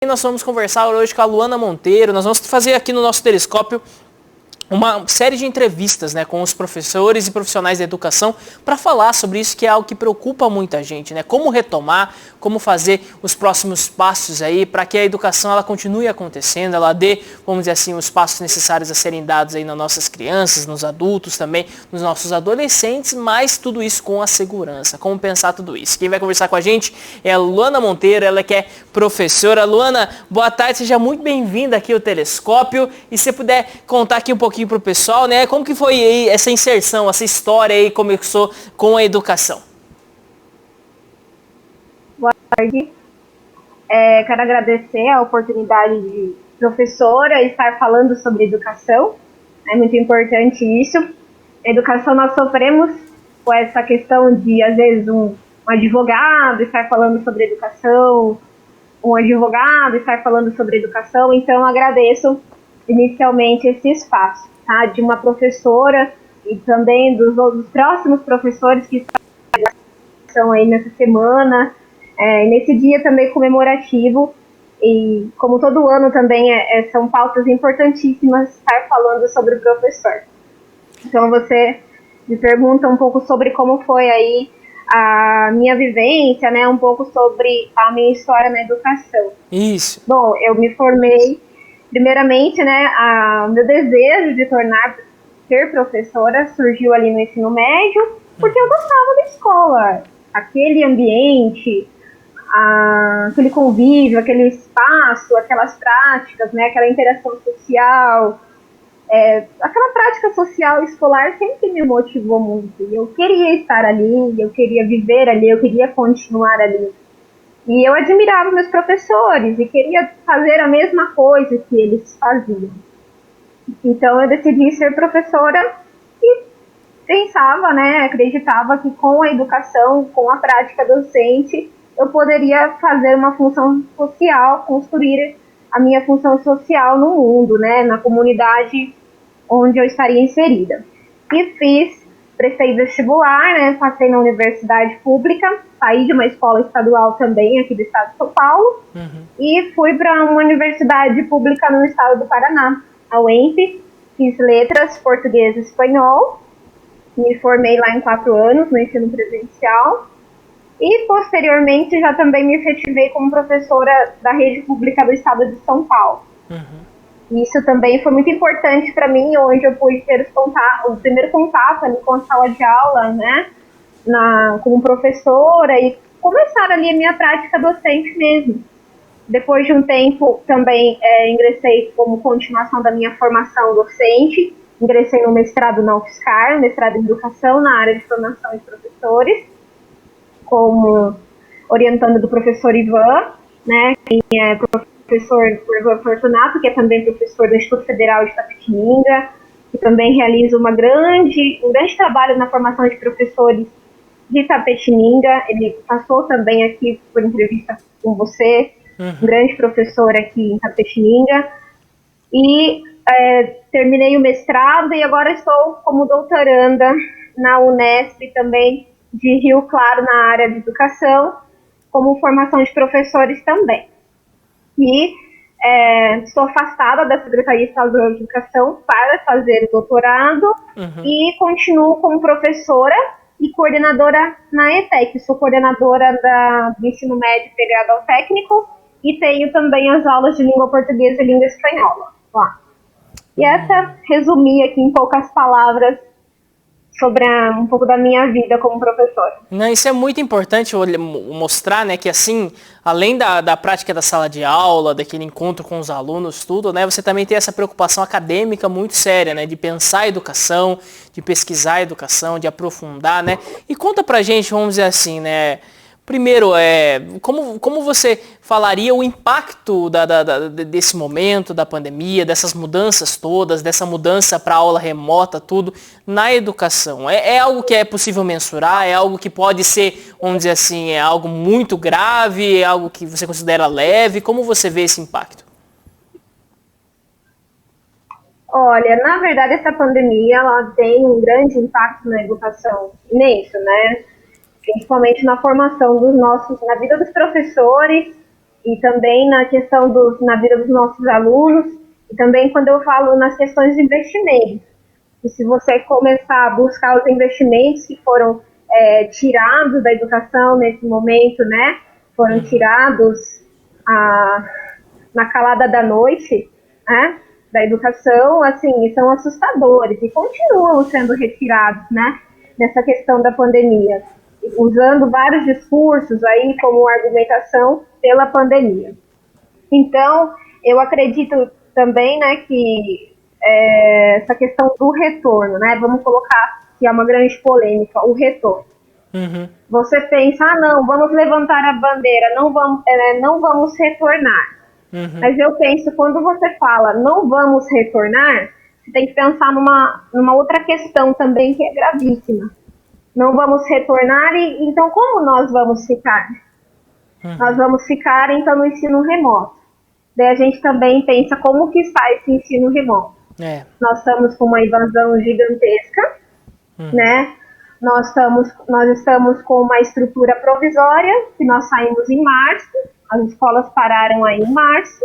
Nós vamos conversar hoje com a Luana Monteiro. Nós vamos fazer aqui no nosso Telescópio uma série de entrevistas, né, com os professores e profissionais da educação para falar sobre isso, que é algo que preocupa muita gente, né? Como retomar, como fazer os próximos passos aí para que a educação ela continue acontecendo, ela dê, vamos dizer assim, os passos necessários a serem dados aí nas nossas crianças, nos adultos também, nos nossos adolescentes, mas tudo isso com a segurança. Como pensar tudo isso? Quem vai conversar com a gente é a Luana Monteiro, ela que é professora. Luana, boa tarde, seja muito bem-vinda aqui ao Telescópio. E se você puder contar aqui um pouquinho para o pessoal, né? Como que foi aí essa inserção, essa história aí começou com a educação? Boa tarde. Quero agradecer a oportunidade de professora estar falando sobre educação. É muito importante isso. Na educação nós sofremos com essa questão de, às vezes, um advogado estar falando sobre educação, um advogado estar falando sobre educação. Então, agradeço inicialmente esse espaço, tá? De uma professora e também dos próximos professores que estão aí nessa semana, nesse dia também comemorativo. E como todo ano também são pautas importantíssimas estar falando sobre o professor. Então você me pergunta um pouco sobre como foi aí a minha vivência, né? Um pouco sobre a minha história na educação. Isso. Bom, eu me formei primeiramente, né, o meu desejo de ser professora surgiu ali no ensino médio, porque eu gostava da escola, aquele ambiente, aquele convívio, aquele espaço, aquelas práticas, né, aquela interação social, aquela prática social escolar sempre me motivou muito. Eu queria estar ali, eu queria viver ali, eu queria continuar ali. E eu admirava meus professores e queria fazer a mesma coisa que eles faziam. Então eu decidi ser professora e pensava, né, acreditava que com a educação, com a prática docente, eu poderia fazer uma função social, construir a minha função social no mundo, né, na comunidade onde eu estaria inserida. E prestei vestibular, né, passei na universidade pública, saí de uma escola estadual também aqui do estado de São Paulo, e fui para uma universidade pública no estado do Paraná, a UEMP, fiz letras, português e espanhol, me formei lá em 4 anos no ensino presencial, e posteriormente já também me efetivei como professora da rede pública do estado de São Paulo. Isso também foi muito importante para mim, onde eu pude ter o primeiro contato ali com a sala de aula, né, como professora, e começar ali a minha prática docente mesmo. Depois de um tempo também ingressei como continuação da minha formação docente, ingressei no mestrado na UFSCar, mestrado em educação na área de formação de professores, como orientando do professor Ivan, né, que é professor Ivan Fortunato, que é também professor do Instituto Federal de Itapetininga, que também realiza um grande trabalho na formação de professores de Itapetininga. Ele passou também aqui por entrevista com você, um grande professor aqui em Itapetininga. E terminei o mestrado e agora estou como doutoranda na Unesp também de Rio Claro, na área de educação, como formação de professores também. E estou afastada da Secretaria Estadual de Educação para fazer o doutorado e continuo como professora e coordenadora na ETEC. Sou coordenadora do ensino médio integrado ao técnico e tenho também as aulas de língua portuguesa e língua espanhola lá. E resumi aqui em poucas palavras sobre um pouco da minha vida como professora. Não, isso é muito importante mostrar, né, que assim, além da prática da sala de aula, daquele encontro com os alunos, tudo, né, você também tem essa preocupação acadêmica muito séria, né, de pensar a educação, de pesquisar a educação, de aprofundar, né. E conta pra gente, vamos dizer assim, né, primeiro, como você falaria o impacto desse momento, da pandemia, dessas mudanças todas, dessa mudança para a aula remota, tudo, na educação? É algo que é possível mensurar? É algo que pode ser, vamos dizer assim, é algo muito grave? É algo que você considera leve? Como você vê esse impacto? Olha, na verdade, essa pandemia ela tem um grande impacto na educação, imenso, né? Principalmente na formação na vida dos professores e também na questão na vida dos nossos alunos, e também quando eu falo nas questões de investimento. E se você começar a buscar os investimentos que foram tirados da educação nesse momento, né, foram tirados na calada da noite, né, da educação, assim, são assustadores e continuam sendo retirados, né, nessa questão da pandemia, usando vários discursos aí como argumentação pela pandemia. Então, eu acredito também, né, que essa questão do retorno, né, vamos colocar que é uma grande polêmica, o retorno. Uhum. Você pensa, não, vamos levantar a bandeira, não vamos retornar. Uhum. Mas eu penso, quando você fala não vamos retornar, você tem que pensar numa outra questão também que é gravíssima. Não vamos retornar, e então como nós vamos ficar? Nós vamos ficar, então, no ensino remoto. Daí a gente também pensa como que está esse ensino remoto. Nós estamos com uma invasão gigantesca, né? Nós estamos com uma estrutura provisória, que nós saímos em março, as escolas pararam aí em março,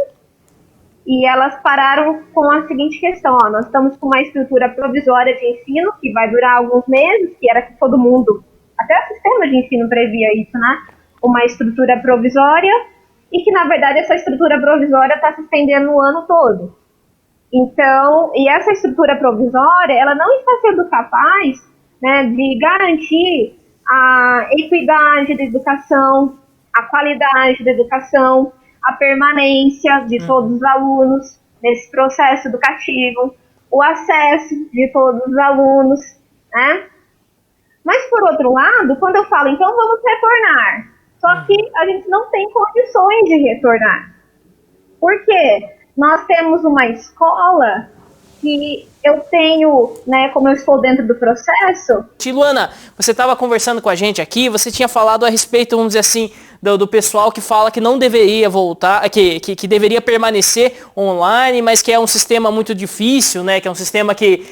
e elas pararam com a seguinte questão, nós estamos com uma estrutura provisória de ensino, que vai durar alguns meses, que era que todo mundo, até o sistema de ensino previa isso, né? Uma estrutura provisória, e que, na verdade, essa estrutura provisória está se estendendo o ano todo. Então, e essa estrutura provisória, ela não está sendo capaz, né, de garantir a equidade da educação, a qualidade da educação, a permanência de todos os alunos nesse processo educativo, o acesso de todos os alunos, né? Mas, por outro lado, quando eu falo, então vamos retornar, só que a gente não tem condições de retornar. Por quê? Nós temos uma escola que eu tenho, né, como eu estou dentro do processo... Luana, você estava conversando com a gente aqui, você tinha falado a respeito, vamos dizer assim, do pessoal que fala que não deveria voltar, que deveria permanecer online, mas que é um sistema muito difícil, né, que é um sistema que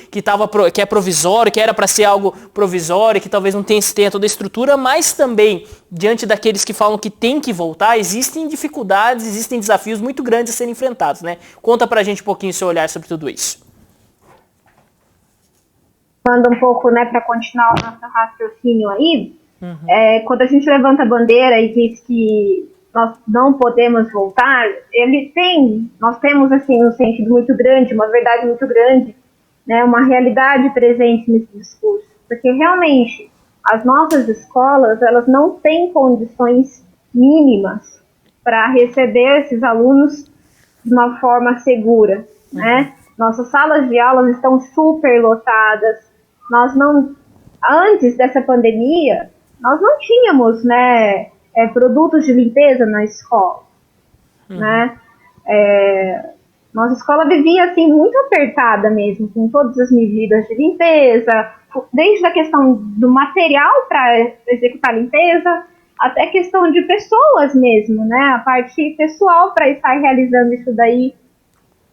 é provisório, que era para ser algo provisório, que talvez não tenha toda a estrutura, mas também, diante daqueles que falam que tem que voltar, existem dificuldades, existem desafios muito grandes a serem enfrentados, né? Conta pra gente um pouquinho o seu olhar sobre tudo isso. Manda um pouco, né, para continuar o nosso raciocínio aí, quando a gente levanta a bandeira e diz que nós não podemos voltar, nós temos, assim, um sentido muito grande, uma verdade muito grande, né, uma realidade presente nesse discurso, porque realmente as nossas escolas, elas não têm condições mínimas para receber esses alunos de uma forma segura, né? Nossas salas de aulas estão super lotadas. Antes dessa pandemia, nós não tínhamos, né, produtos de limpeza na escola, né? Nossa escola vivia, assim, muito apertada mesmo, com todas as medidas de limpeza, desde a questão do material para executar a limpeza, até questão de pessoas mesmo, né? A parte pessoal para estar realizando isso daí.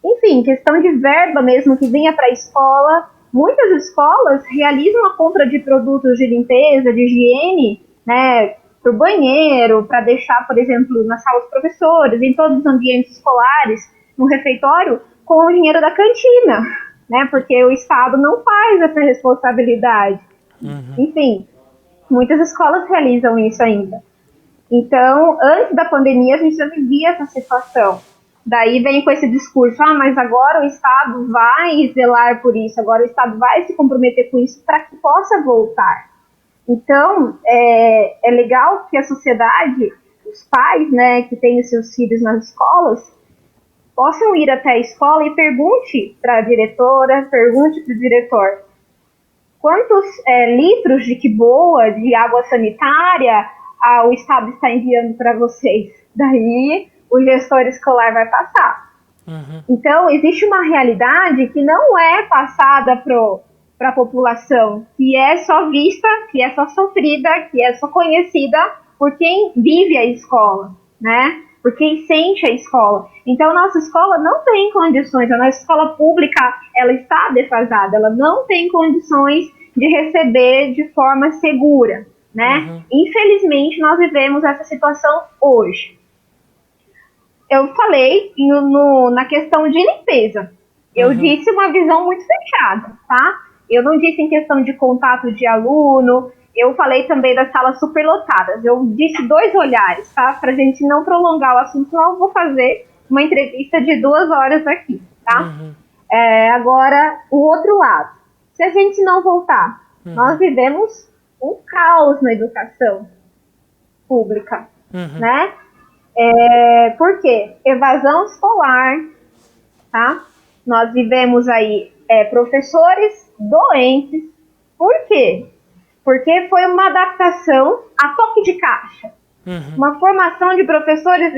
Enfim, questão de verba mesmo que vinha para a escola. Muitas escolas realizam a compra de produtos de limpeza, de higiene, né, para o banheiro, para deixar, por exemplo, na sala dos professores, em todos os ambientes escolares, no refeitório, com o dinheiro da cantina, né, porque o Estado não faz essa responsabilidade. Enfim, muitas escolas realizam isso ainda. Então, antes da pandemia, a gente já vivia essa situação. Daí vem com esse discurso, mas agora o Estado vai zelar por isso, agora o Estado vai se comprometer com isso para que possa voltar. Então, é legal que a sociedade, os pais, né, que têm os seus filhos nas escolas, possam ir até a escola e pergunte para a diretora, pergunte para o diretor, quantos litros de boa, de água sanitária, o Estado está enviando para vocês? Daí o gestor escolar vai passar. Então, existe uma realidade que não é passada para a população, que é só vista, que é só sofrida, que é só conhecida por quem vive a escola, né? Por quem sente a escola. Então, nossa escola não tem condições, a nossa escola pública, ela está defasada, ela não tem condições de receber de forma segura, né? Infelizmente, nós vivemos essa situação hoje. eu falei na questão de limpeza. Eu disse uma visão muito fechada, tá? Eu não disse em questão de contato de aluno, eu falei também das salas superlotadas. Eu disse 2 olhares, tá? Pra gente não prolongar o assunto, senão eu vou fazer uma entrevista de 2 horas aqui, tá? Agora, o outro lado. Se a gente não voltar, nós vivemos um caos na educação pública, né? Por quê? Evasão escolar, tá? Nós vivemos aí professores doentes. Por quê? Porque foi uma adaptação a toque de caixa. Uma formação de professores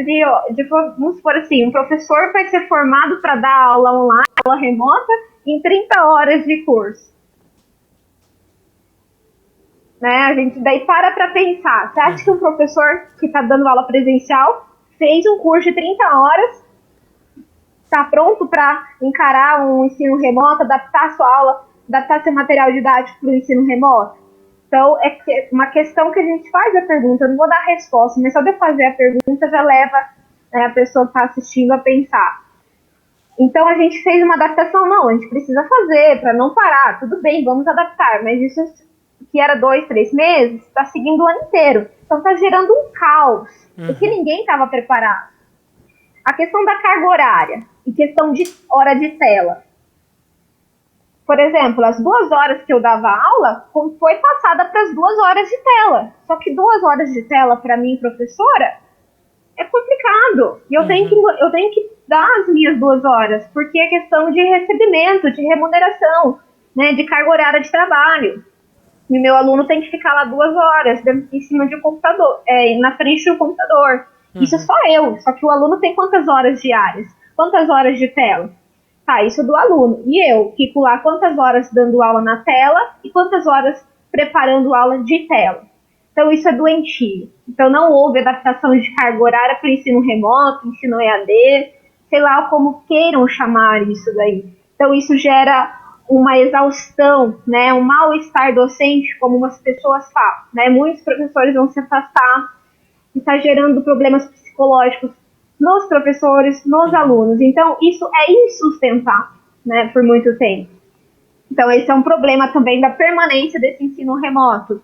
vamos supor assim, um professor vai ser formado para dar aula online, aula remota, em 30 horas de curso. Né? A gente daí para pensar. Você acha que um professor que está dando aula presencial fez um curso de 30 horas, está pronto para encarar um ensino remoto, adaptar a sua aula, adaptar seu material didático para o ensino remoto? Então, é uma questão que a gente faz a pergunta, eu não vou dar a resposta, mas só de eu fazer a pergunta já leva a pessoa que está assistindo a pensar. Então, a gente fez uma adaptação, não, a gente precisa fazer para não parar, tudo bem, vamos adaptar, mas isso que era 2, 3 meses, está seguindo o ano inteiro. Então, está gerando um caos, porque ninguém estava preparado. A questão da carga horária e questão de hora de tela. Por exemplo, as 2 horas que eu dava aula foi passada para as 2 horas de tela. Só que 2 horas de tela, para mim, professora, é complicado. E eu tenho que dar as minhas 2 horas, porque é questão de recebimento, de remuneração, né, de carga horária de trabalho. E meu aluno tem que ficar lá 2 horas em cima de um computador, na frente do computador. Isso só eu. Só que o aluno tem quantas horas diárias? Quantas horas de tela? Tá, isso do aluno. E eu fico lá quantas horas dando aula na tela e quantas horas preparando aula de tela. Então isso é doentio. Então não houve adaptação de carga horária para o ensino remoto, ensino EAD, sei lá como queiram chamar isso daí. Então isso gera uma exaustão, né, um mal-estar docente, como umas pessoas falam. Né? Muitos professores vão se afastar, está gerando problemas psicológicos nos professores, nos alunos. Então, isso é insustentável, né, por muito tempo. Então, esse é um problema também da permanência desse ensino remoto.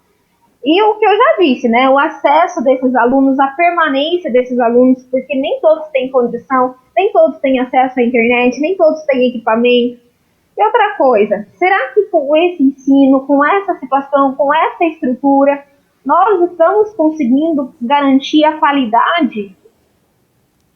E o que eu já disse, né, o acesso desses alunos, a permanência desses alunos, porque nem todos têm condição, nem todos têm acesso à internet, nem todos têm equipamento. E outra coisa, será que com esse ensino, com essa situação, com essa estrutura, nós estamos conseguindo garantir a qualidade?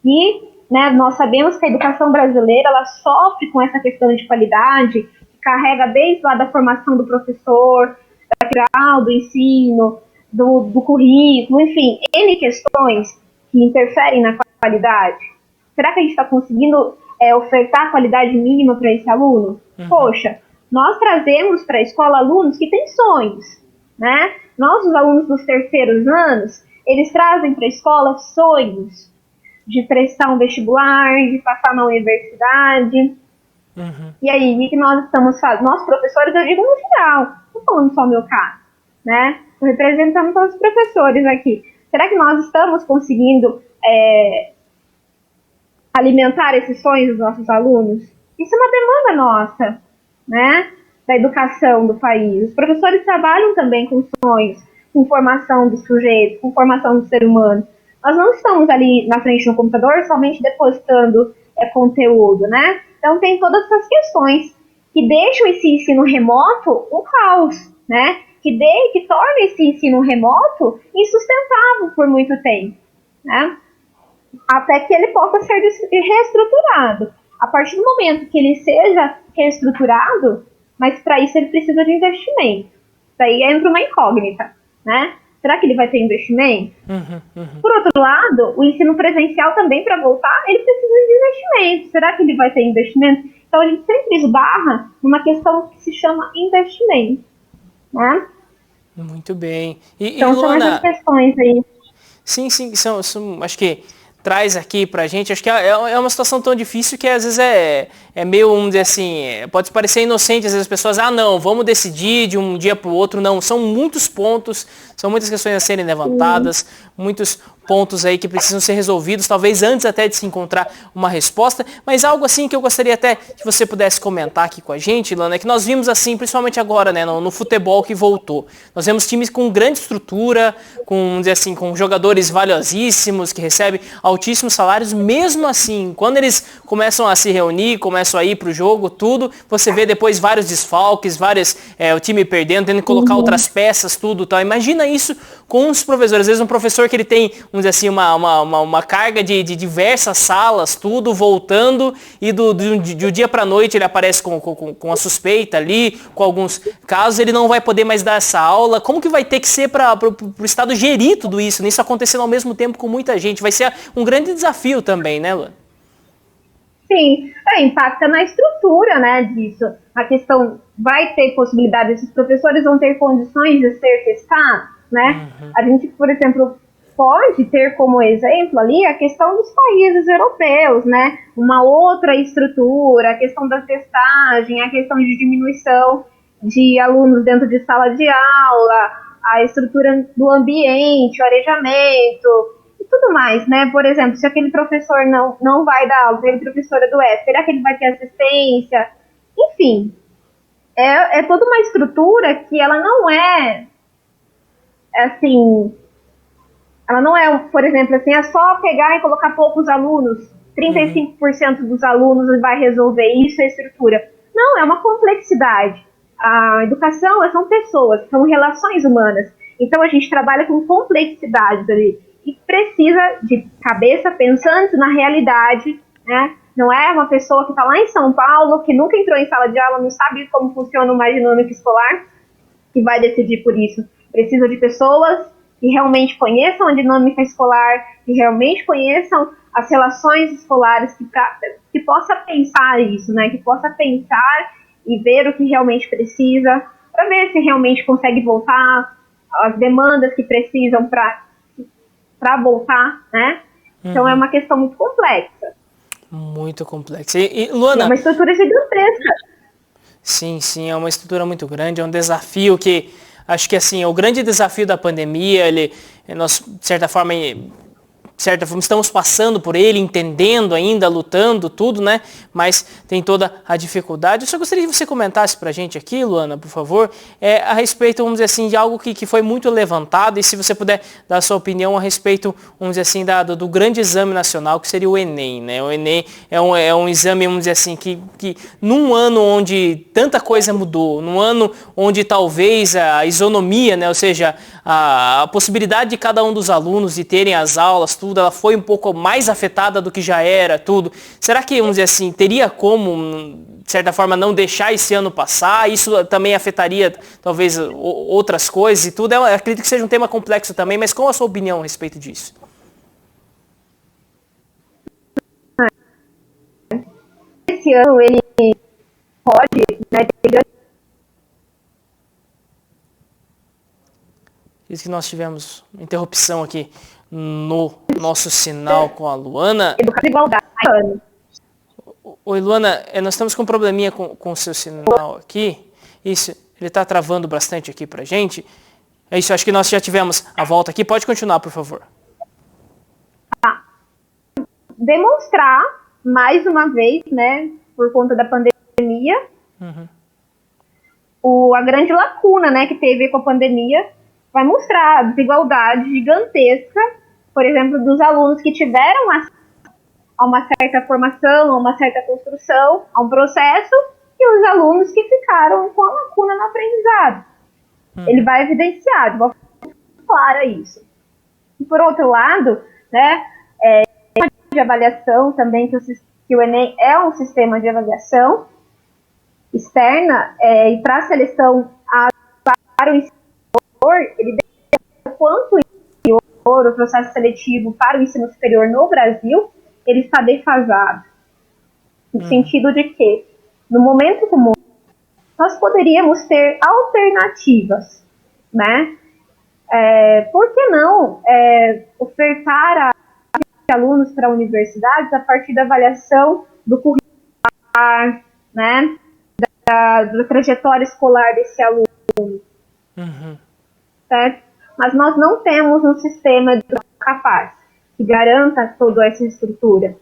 E, né, nós sabemos que a educação brasileira ela sofre com essa questão de qualidade, que carrega desde lá da formação do professor, da grau, do ensino, do currículo, enfim, N questões que interferem na qualidade. Será que a gente está conseguindo ofertar qualidade mínima para esse aluno? Poxa, nós trazemos para a escola alunos que têm sonhos, né? Nós, os alunos dos terceiros anos, eles trazem para a escola sonhos de prestar um vestibular, de passar na universidade. E aí, o que nós estamos fazendo? Nós, professores, eu digo no geral, não estou falando só o meu caso, né? Estou representando todos os professores aqui. Será que nós estamos conseguindo alimentar esses sonhos dos nossos alunos? Isso é uma demanda nossa, né? Da educação do país. Os professores trabalham também com sonhos, com formação do sujeito, com formação do ser humano. Nós não estamos ali na frente do computador somente depositando conteúdo, né? Então tem todas essas questões que deixam esse ensino remoto um caos, né? Que torna esse ensino remoto insustentável por muito tempo, né? Até que ele possa ser reestruturado. A partir do momento que ele seja reestruturado, mas para isso ele precisa de investimento. Daí entra uma incógnita, né? Será que ele vai ter investimento? Por outro lado, o ensino presencial também, para voltar, ele precisa de investimento. Será que ele vai ter investimento? Então, a gente sempre esbarra numa questão que se chama investimento, né? Muito bem. Então, Luana, são essas questões aí. Sim, são, acho que traz aqui pra gente, acho que é uma situação tão difícil que às vezes é meio, vamos dizer assim, pode parecer inocente, às vezes as pessoas, não, vamos decidir de um dia para o outro, não, são muitos pontos, são muitas questões a serem levantadas, muitos pontos aí que precisam ser resolvidos, talvez antes até de se encontrar uma resposta, mas algo assim que eu gostaria até que você pudesse comentar aqui com a gente, Ilana, é que nós vimos assim, principalmente agora, né, no futebol que voltou. Nós vemos times com grande estrutura, com, vamos dizer assim, com jogadores valiosíssimos, que recebem altíssimos salários, mesmo assim, quando eles começam a se reunir, começam a ir pro jogo, tudo, você vê depois vários desfalques, o time perdendo, tendo que colocar outras peças, tudo, tal. Imagina isso com os professores. Às vezes um professor que ele tem, vamos dizer assim, uma carga de diversas salas, tudo voltando, e do dia para noite ele aparece com a suspeita ali, com alguns casos, ele não vai poder mais dar essa aula. Como que vai ter que ser para o Estado gerir tudo isso, né? Isso acontecendo ao mesmo tempo com muita gente? Vai ser um grande desafio também, né, Luana? Sim, impacta na estrutura, né, disso. A questão, vai ter possibilidade, esses professores vão ter condições de ser testados, né? A gente, por exemplo, pode ter como exemplo ali a questão dos países europeus, né? Uma outra estrutura, a questão da testagem, a questão de diminuição de alunos dentro de sala de aula, a estrutura do ambiente, o arejamento e tudo mais, né? Por exemplo, se aquele professor não vai dar aula, aquele professor é do F, será que ele vai ter assistência? Enfim, é toda uma estrutura que ela não é, assim, ela não é, por exemplo, assim, é só pegar e colocar poucos alunos, 35% dos alunos vai resolver isso, a estrutura. Não, é uma complexidade. A educação são pessoas, são relações humanas. Então a gente trabalha com complexidade ali e precisa de cabeça pensante na realidade, né? Não é uma pessoa que está lá em São Paulo, que nunca entrou em sala de aula, não sabe como funciona uma dinâmica escolar, que vai decidir por isso. Precisa de pessoas que realmente conheçam a dinâmica escolar, que realmente conheçam as relações escolares, que possa pensar isso, né? Que possa pensar e ver o que realmente precisa, para ver se realmente consegue voltar, as demandas que precisam para voltar, né? Então é uma questão muito complexa. Muito complexa. E Luana, é uma estrutura gigantesca. Sim, é uma estrutura muito grande, é um desafio que, acho que assim, o grande desafio da pandemia, nós, de certa forma, estamos passando por ele, entendendo ainda, lutando, tudo, né? Mas tem toda a dificuldade. Eu só gostaria que você comentasse pra gente aqui, Luana, por favor, a respeito, vamos dizer assim, de algo que foi muito levantado, e se você puder dar a sua opinião a respeito, vamos dizer assim, do grande exame nacional, que seria o Enem, né? O Enem é um exame, vamos dizer assim, que num ano onde tanta coisa mudou, num ano onde talvez a isonomia, né? Ou seja, a possibilidade de cada um dos alunos de terem as aulas, tudo, ela foi um pouco mais afetada do que já era, tudo. Será que, vamos dizer assim, teria como, de certa forma, não deixar esse ano passar? Isso também afetaria, talvez, outras coisas e tudo? Eu acredito que seja um tema complexo também, mas qual a sua opinião a respeito disso? Esse ano ele pode, né, ter... Diz que nós tivemos uma interrupção aqui no nosso sinal com a Luana. Igualdade. Oi, Luana, nós estamos com um probleminha com o seu sinal aqui. Isso, ele está travando bastante aqui pra gente. É isso, acho que nós já tivemos a volta aqui. Pode continuar, por favor. Demonstrar, mais uma vez, né, por conta da pandemia, a grande lacuna, né, que teve com a pandemia, vai mostrar a desigualdade gigantesca, por exemplo, dos alunos que tiveram a uma certa formação, a uma certa construção, a um processo, e os alunos que ficaram com a lacuna no aprendizado. Ele vai evidenciar de uma forma clara isso. E por outro lado, né, de avaliação também, que o Enem é um sistema de avaliação externa, e para a seleção para o ensino superior, ele deu quanto o processo seletivo para o ensino superior no Brasil, ele está defasado. No sentido de que, no momento comum, nós poderíamos ter alternativas, né? Por que não ofertar a alunos para universidades a partir da avaliação do curricular, né? Da trajetória escolar desse aluno, certo? Mas nós não temos um sistema capaz. que garanta toda essa estrutura.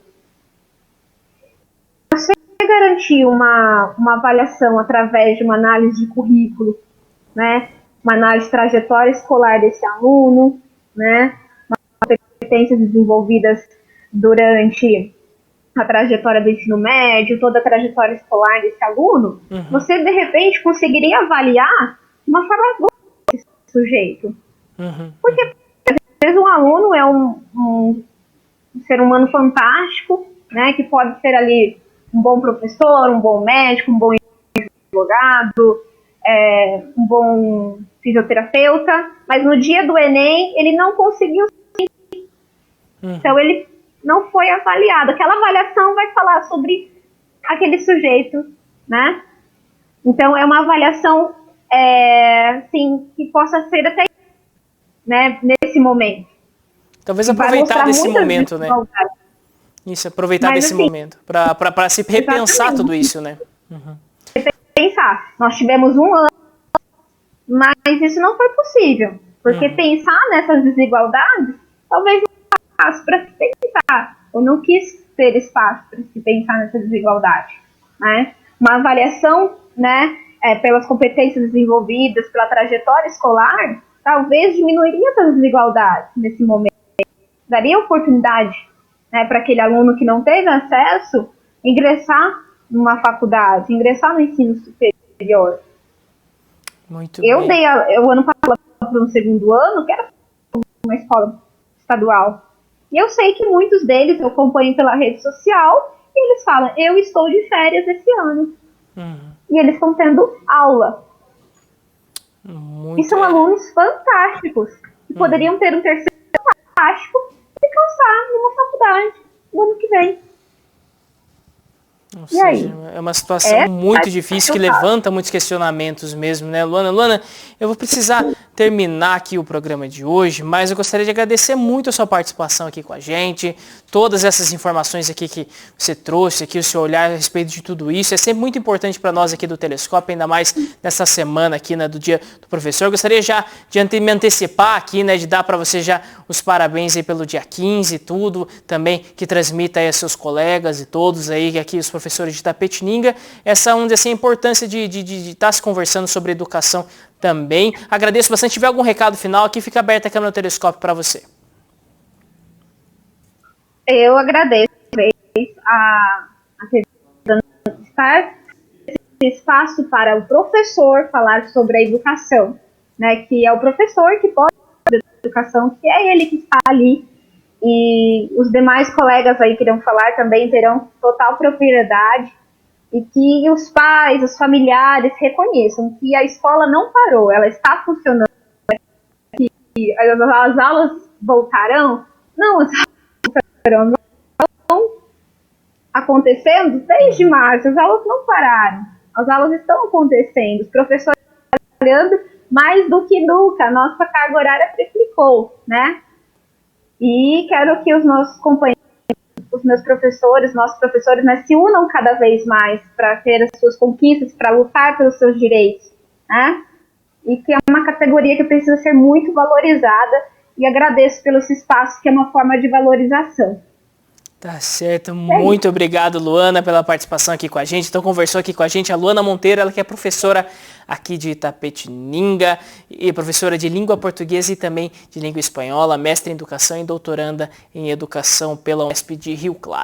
Você garantir uma avaliação através de uma análise de currículo, né, uma análise de trajetória escolar desse aluno, né, competências desenvolvidas durante a trajetória do ensino médio, toda a trajetória escolar desse aluno, você, de repente, conseguiria avaliar de uma forma boa esse sujeito. Porque, às vezes, um aluno é um ser humano fantástico, né, que pode ser ali um bom professor, um bom médico, um bom advogado, um bom fisioterapeuta, mas no dia do Enem ele não conseguiu. Então ele não foi avaliado. Aquela avaliação vai falar sobre aquele sujeito, né? Então é uma avaliação assim, que possa ser até, né, nesse momento. Talvez aproveitar desse momento, né? Isso, aproveitar desse momento para se repensar exatamente. Tudo isso, né? Pensar. Nós tivemos um ano, mas isso não foi possível, porque pensar nessas desigualdades talvez espaço para se pensar. Eu não quis ter espaço para se pensar nessa desigualdade, né? Uma avaliação, né, pelas competências desenvolvidas, pela trajetória escolar, talvez diminuiria essas desigualdades nesse momento. Daria oportunidade, né, para aquele aluno que não teve acesso ingressar numa faculdade, ingressar no ensino superior. Muito eu bem. dei o ano passado para um segundo ano, que era uma escola estadual. E eu sei que muitos deles eu acompanho pela rede social e eles falam, eu estou de férias esse ano. E eles estão tendo aula. E são alunos fantásticos, que poderiam ter um terceiro fantástico e cansar numa faculdade no ano que vem. Ou seja, é uma situação muito difícil que levanta muitos questionamentos mesmo, né, Luana? Luana, eu vou precisar terminar aqui o programa de hoje, mas eu gostaria de agradecer muito a sua participação aqui com a gente, todas essas informações aqui que você trouxe, aqui o seu olhar a respeito de tudo isso. É sempre muito importante para nós aqui do Telescópio, ainda mais nessa semana aqui, né, do Dia do Professor. Eu gostaria já de me antecipar aqui, né, de dar para você já os parabéns aí pelo dia 15 e tudo, também que transmita aí a seus colegas e todos aí, aqui os professores de Itapetininga, essa a importância de estar se conversando sobre educação também. Agradeço bastante. Se tiver algum recado final aqui, fica aberta a câmera do Telescópio para você. Eu agradeço a estar esse espaço para o professor falar sobre a educação, né, que é o professor que pode falar da educação, que é ele que está ali. E os demais colegas aí que irão falar também terão total propriedade, e que os pais, os familiares reconheçam que a escola não parou, ela está funcionando, que as aulas voltarão, não, as aulas voltarão, estão acontecendo desde março, as aulas não pararam, as aulas estão acontecendo, os professores estão trabalhando mais do que nunca, a nossa carga horária triplicou, né? E quero que os nossos companheiros, os meus professores, nossos professores, né, se unam cada vez mais para ter as suas conquistas, para lutar pelos seus direitos, né? E que é uma categoria que precisa ser muito valorizada, e agradeço pelo esse espaço, que é uma forma de valorização. Tá certo, muito obrigado, Luana, pela participação aqui com a gente. Então conversou aqui com a gente a Luana Monteiro, ela que é professora aqui de Itapetininga, e professora de língua portuguesa e também de língua espanhola, mestre em educação e doutoranda em educação pela UESP de Rio Claro.